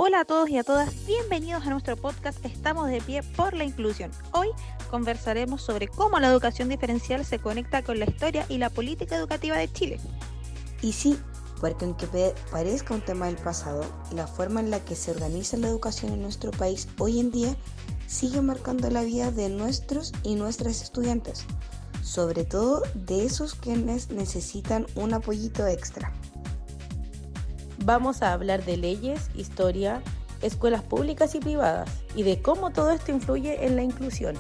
Hola a todos y a todas, bienvenidos a nuestro podcast Estamos de pie por la inclusión. Hoy conversaremos sobre cómo la educación diferencial se conecta con la historia y la política educativa de Chile. Y sí, porque aunque parezca un tema del pasado, la forma en la que se organiza la educación en nuestro país hoy en día sigue marcando la vida de nuestros y nuestras estudiantes, sobre todo de esos quienes necesitan un apoyito extra. Vamos a hablar de leyes, historia, escuelas públicas y privadas y de cómo todo esto influye en la inclusión.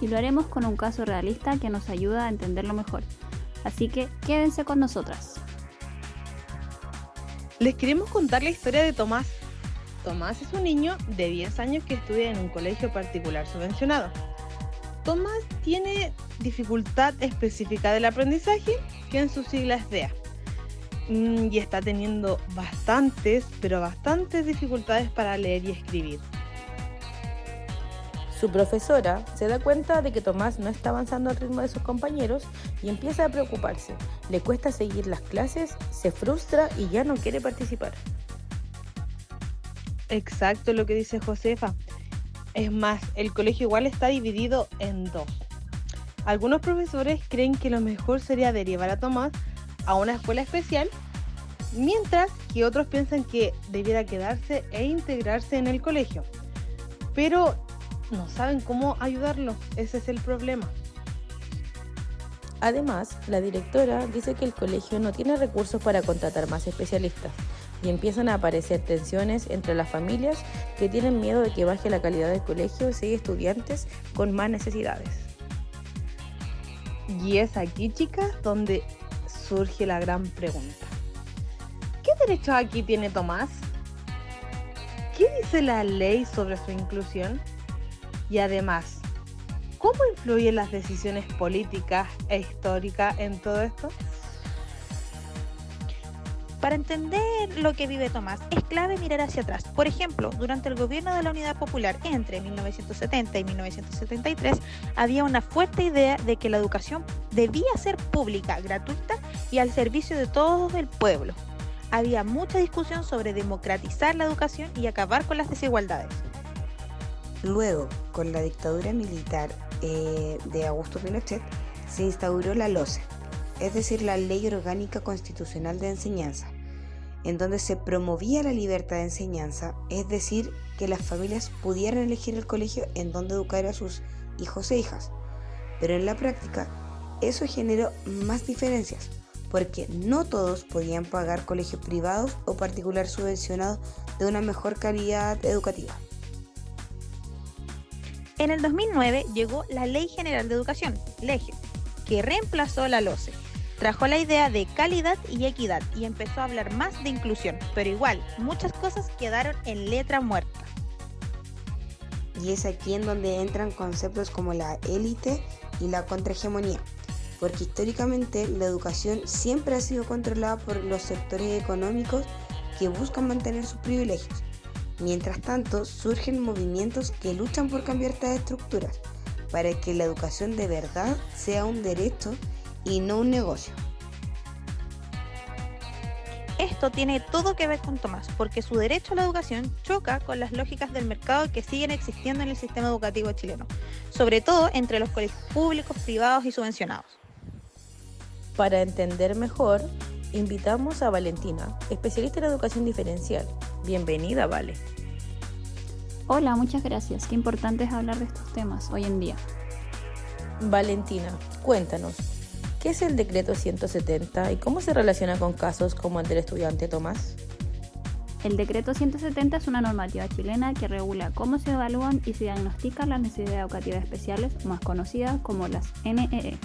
Y lo haremos con un caso realista que nos ayuda a entenderlo mejor. Así que quédense con nosotras. Les queremos contar la historia de Tomás. Tomás es un niño de 10 años que estudia en un colegio particular subvencionado. Tomás tiene dificultad específica del aprendizaje, que en sus siglas es DEA. Y está teniendo bastantes dificultades para leer y escribir. Su profesora se da cuenta de que Tomás no está avanzando al ritmo de sus compañeros y empieza a preocuparse. Le cuesta seguir las clases, se frustra y ya no quiere participar. Exacto lo que dice Josefa. Es más, el colegio igual está dividido en dos. Algunos profesores creen que lo mejor sería derivar a Tomás a una escuela especial, mientras que otros piensan que debiera quedarse e integrarse en el colegio. Pero no saben cómo ayudarlo, ese es el problema. Además, la directora dice que el colegio no tiene recursos para contratar más especialistas y empiezan a aparecer tensiones entre las familias que tienen miedo de que baje la calidad del colegio y siga estudiantes con más necesidades. Y es aquí, chicas, donde surge la gran pregunta. ¿Qué derechos aquí tiene Tomás? ¿Qué dice la ley sobre su inclusión? Y además, ¿cómo influyen las decisiones políticas e históricas en todo esto? Para entender lo que vive Tomás, es clave mirar hacia atrás. Por ejemplo, durante el gobierno de la Unidad Popular entre 1970 y 1973, había una fuerte idea de que la educación debía ser pública, gratuita y al servicio de todo el pueblo. Había mucha discusión sobre democratizar la educación y acabar con las desigualdades. Luego, con la dictadura militar de Augusto Pinochet, se instauró la LOCE, es decir, la Ley Orgánica Constitucional de Enseñanza, en donde se promovía la libertad de enseñanza, es decir, que las familias pudieran elegir el colegio en donde educar a sus hijos e hijas. Pero en la práctica, eso generó más diferencias, porque no todos podían pagar colegios privados o particular subvencionados de una mejor calidad educativa. En el 2009 llegó la Ley General de Educación, LEGE, que reemplazó la LOCE. Trajo la idea de calidad y equidad y empezó a hablar más de inclusión, pero igual, muchas cosas quedaron en letra muerta. Y es aquí en donde entran conceptos como la élite y la contrahegemonía, porque históricamente la educación siempre ha sido controlada por los sectores económicos que buscan mantener sus privilegios. Mientras tanto, surgen movimientos que luchan por cambiar estas estructuras, para que la educación de verdad sea un derecho y no un negocio. Esto tiene todo que ver con Tomás, porque su derecho a la educación choca con las lógicas del mercado que siguen existiendo en el sistema educativo chileno, sobre todo entre los colegios públicos, privados y subvencionados. Para entender mejor, invitamos a Valentina, especialista en educación diferencial. Bienvenida, Vale. Hola, muchas gracias. Qué importante es hablar de estos temas hoy en día. Valentina, cuéntanos, ¿qué es el decreto 170 y cómo se relaciona con casos como el del estudiante Tomás? El decreto 170 es una normativa chilena que regula cómo se evalúan y se diagnostican las necesidades educativas especiales, más conocidas como las NEE.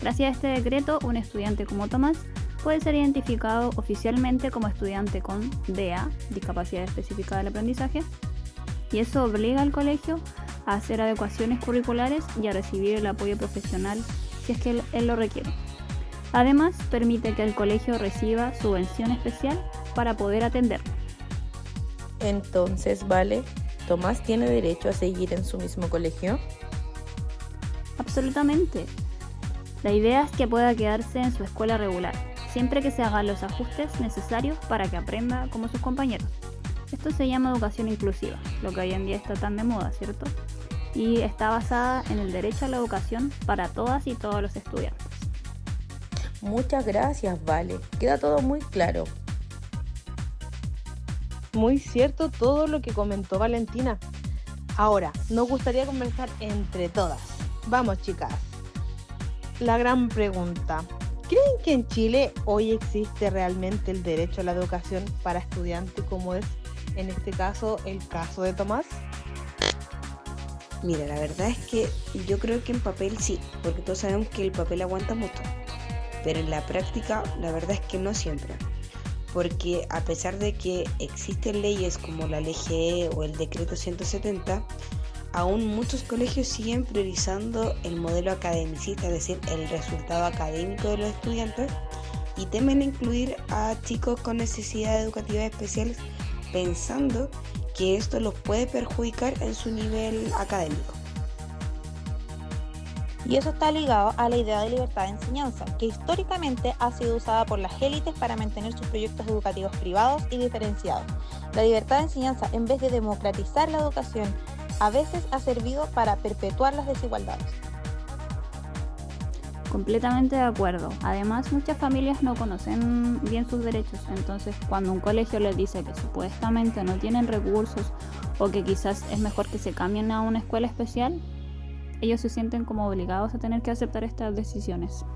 Gracias a este decreto, un estudiante como Tomás puede ser identificado oficialmente como estudiante con DEA, discapacidad específica del aprendizaje, y eso obliga al colegio a hacer adecuaciones curriculares y a recibir el apoyo profesional si es que él lo requiere. Además, permite que el colegio reciba subvención especial para poder atenderlo. Entonces, Vale, ¿Tomás tiene derecho a seguir en su mismo colegio? Absolutamente. La idea es que pueda quedarse en su escuela regular, siempre que se hagan los ajustes necesarios para que aprenda como sus compañeros. Esto se llama educación inclusiva, lo que hoy en día está tan de moda, ¿cierto? Y está basada en el derecho a la educación para todas y todos los estudiantes. Muchas gracias, Vale. Queda todo muy claro. Muy cierto todo lo que comentó Valentina. Ahora, nos gustaría conversar entre todas. Vamos, chicas. La gran pregunta. ¿Creen que en Chile hoy existe realmente el derecho a la educación para estudiantes como es, en este caso, el caso de Tomás? Mira, la verdad es que yo creo que en papel sí, porque todos sabemos que el papel aguanta mucho, pero en la práctica la verdad es que no siempre, porque a pesar de que existen leyes como la LGE o el decreto 170, aún muchos colegios siguen priorizando el modelo academicista, es decir, el resultado académico de los estudiantes, y temen incluir a chicos con necesidades educativas especiales pensando que esto los puede perjudicar en su nivel académico. Y eso está ligado a la idea de libertad de enseñanza, que históricamente ha sido usada por las élites para mantener sus proyectos educativos privados y diferenciados. La libertad de enseñanza, en vez de democratizar la educación, a veces ha servido para perpetuar las desigualdades. Completamente de acuerdo. Además, muchas familias no conocen bien sus derechos, entonces cuando un colegio les dice que supuestamente no tienen recursos o que quizás es mejor que se cambien a una escuela especial, ellos se sienten como obligados a tener que aceptar estas decisiones.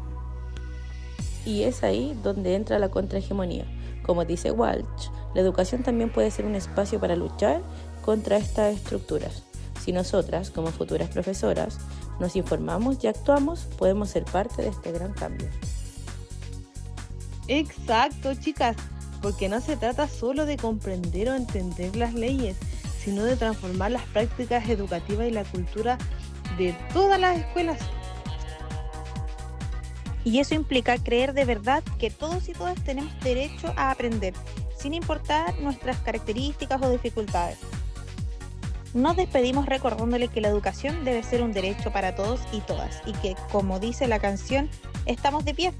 Y es ahí donde entra la contrahegemonía. Como dice Walsh, la educación también puede ser un espacio para luchar contra estas estructuras. Si nosotras, como futuras profesoras, nos informamos y actuamos, podemos ser parte de este gran cambio. Exacto, chicas, porque no se trata solo de comprender o entender las leyes, sino de transformar las prácticas educativas y la cultura de todas las escuelas. Y eso implica creer de verdad que todos y todas tenemos derecho a aprender, sin importar nuestras características o dificultades. Nos despedimos recordándole que la educación debe ser un derecho para todos y todas, y que, como dice la canción, estamos de pie.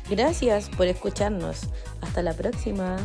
Gracias por escucharnos. Hasta la próxima.